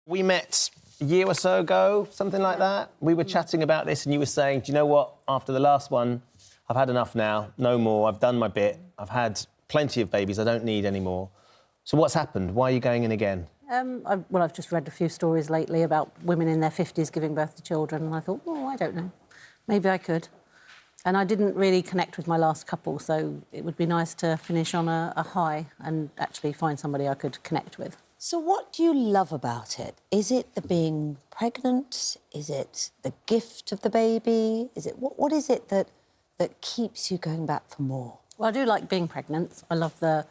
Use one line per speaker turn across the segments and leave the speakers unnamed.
We met a year or so ago, something like that. We were chatting about this and you were saying, do you know what, after the last one, I've had enough now, no more, I've done my bit, I've had plenty of babies, I don't need any more. So what's happened? Why are you going in again?
I've just read a few stories lately about women in their 50s giving birth to children, and I thought, oh, I don't know, maybe I could. And I didn't really connect with my last couple, so it would be nice to finish on a high and actually find somebody I could connect with.
So what do you love about it? Is it the being pregnant? Is it the gift of the baby? Is it what is it that keeps you going back for more?
Well, I do like being pregnant. I love the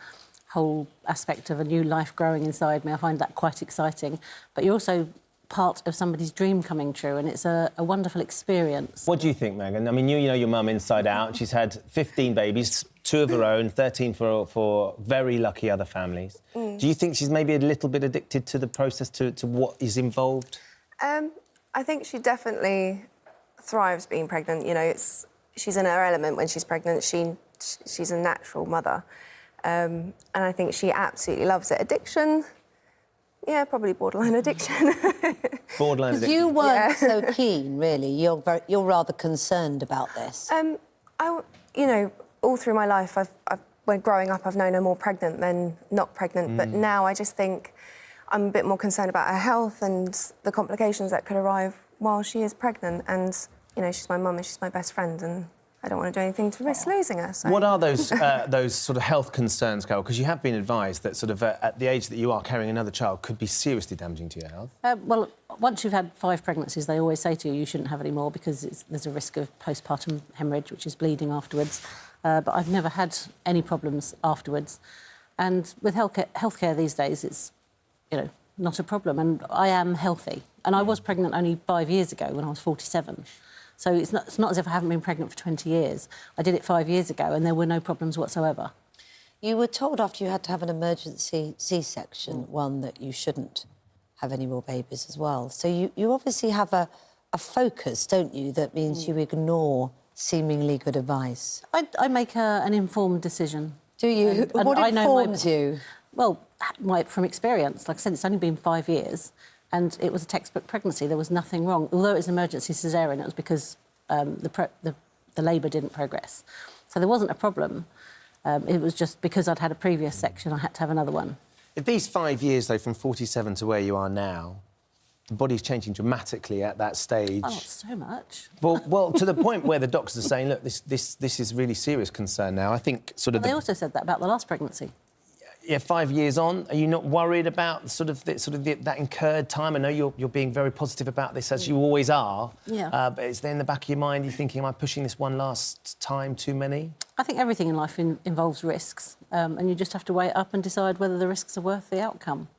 whole aspect of a new life growing inside me. I find that quite exciting. But you're also part of somebody's dream coming true, and it's a wonderful experience.
What do you think, Megan? I mean, you know your mum inside out. She's had 15 babies, 2 of her own, 13 for very lucky other families. Do you think she's maybe a little bit addicted to the process, to what is involved?
I think she definitely thrives being pregnant. You know, she's in her element when she's pregnant. She's a natural mother. And I think she absolutely loves it. Addiction? Yeah, probably borderline addiction.
Borderline addiction.
You weren't so keen, really. You're rather concerned about this.
You know, all through my life, when growing up, I've known her more pregnant than not pregnant. But now I just think I'm a bit more concerned about her health and the complications that could arrive while she is pregnant. And, you know, she's my mum and she's my best friend, and I don't want to do anything to risk losing her. So.
What are those sort of health concerns, Carole? Because you have been advised that sort of at the age that you are, carrying another child could be seriously damaging to your health.
Well, once you've had 5 pregnancies, they always say to you, you shouldn't have any more because there's a risk of postpartum hemorrhage, which is bleeding afterwards. But I've never had any problems afterwards. And with healthcare these days, it's, you know, not a problem. And I am healthy. And I was pregnant only 5 years ago when I was 47. So it's not as if I haven't been pregnant for 20 years. I did it 5 years ago and there were no problems whatsoever.
You were told after you had to have an emergency C-section, one, that you shouldn't have any more babies as well. So you obviously have a focus, don't you, that means you ignore seemingly good advice.
I make an informed decision.
Do you?
And
what informs you?
Well, from experience. Like I said, it's only been 5 years. And it was a textbook pregnancy. There was nothing wrong. Although it was an emergency caesarean, it was because the labour didn't progress. So there wasn't a problem. It was just because I'd had a previous section, I had to have another one.
If these 5 years, though, from 47 to where you are now, the body's changing dramatically at that stage.
Oh, not so much.
Well, to the point where the doctors are saying, look, this is really serious concern now. I think sort of...
They also said that about the last pregnancy.
Yeah, 5 years on, are you not worried about that incurred time? I know you're being very positive about this, as you always are.
Yeah.
But is there in the back of your mind, you're thinking, am I pushing this one last time too many?
I think everything in life involves risks, and you just have to weigh it up and decide whether the risks are worth the outcome.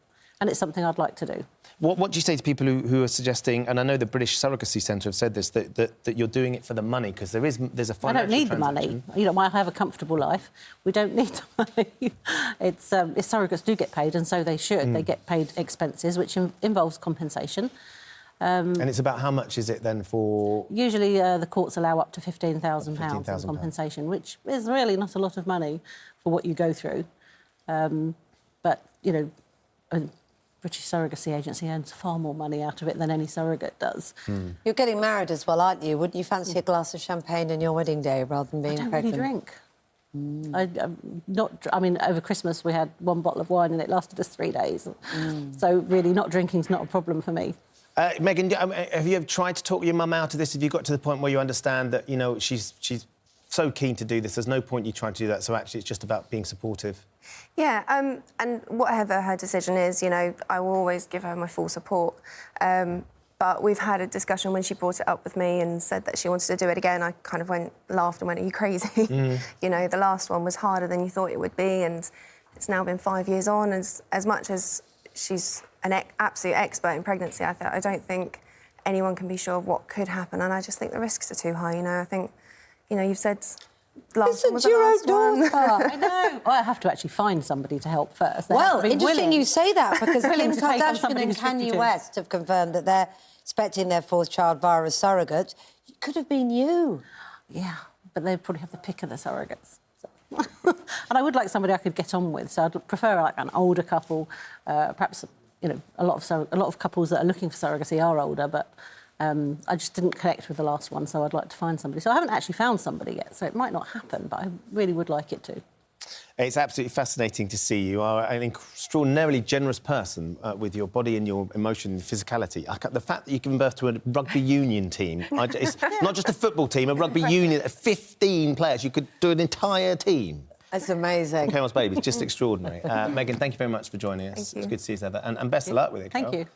And it's something I'd like to do.
What do you say to people who are suggesting, and I know the British Surrogacy Centre have said this, that you're doing it for the money, because there's a financial
I don't need the
transaction.
money. You know, I have a comfortable life. We don't need the money. It's surrogates do get paid, and so they should. They get paid expenses, which involves compensation.
And it's about how much is it then for...
Usually the courts allow up to £15,000 in compensation, which is really not a lot of money for what you go through. But, you know... British Surrogacy Agency earns far more money out of it than any surrogate does.
You're getting married as well, aren't you? Wouldn't you fancy a glass of champagne on your wedding day rather than being pregnant?
I don't really drink. I mean, over Christmas we had 1 bottle of wine and it lasted us 3 days. So really, not drinking's not a problem for me.
Megan, have you ever tried to talk your mum out of this? Have you got to the point where you understand that, you know, she's so keen to do this, there's no point you trying to do that, so actually it's just about being supportive?
Yeah, and whatever her decision is, you know, I will always give her my full support. But we've had a discussion when she brought it up with me and said that she wanted to do it again. I kind of laughed and went, are you crazy? You know, the last one was harder than you thought it would be, and it's now been 5 years on. As much as she's an absolute expert in pregnancy, I don't think anyone can be sure of what could happen, and I just think the risks are too high, you know. I think, you know, you've said...
Listen to your own daughter.
I know. Well, I have to actually find somebody to help first.
Well, interesting you say that, because Kim
to take on
Kardashian
somebody
and
who's
Kanye
52.
West have confirmed that they're expecting their 4th child via a surrogate. It could have been you.
Yeah, but they'd probably have the pick of the surrogates. So. And I would like somebody I could get on with, so I'd prefer like an older couple, perhaps you know, a lot of couples that are looking for surrogacy are older, but I just didn't connect with the last one, so I'd like to find somebody. So I haven't actually found somebody yet, so it might not happen, but I really would like it to.
It's absolutely fascinating to see. You are an extraordinarily generous person with your body and your emotion and physicality. The fact that you've given birth to a rugby union team, it's not just a football team, a rugby union, 15 players. You could do an entire team.
That's amazing.
Chaos Babies, just extraordinary. Megan, thank you very much for joining us.
Thank you.
It's good to see you, Heather. And best of luck with it, Carole.
Thank you.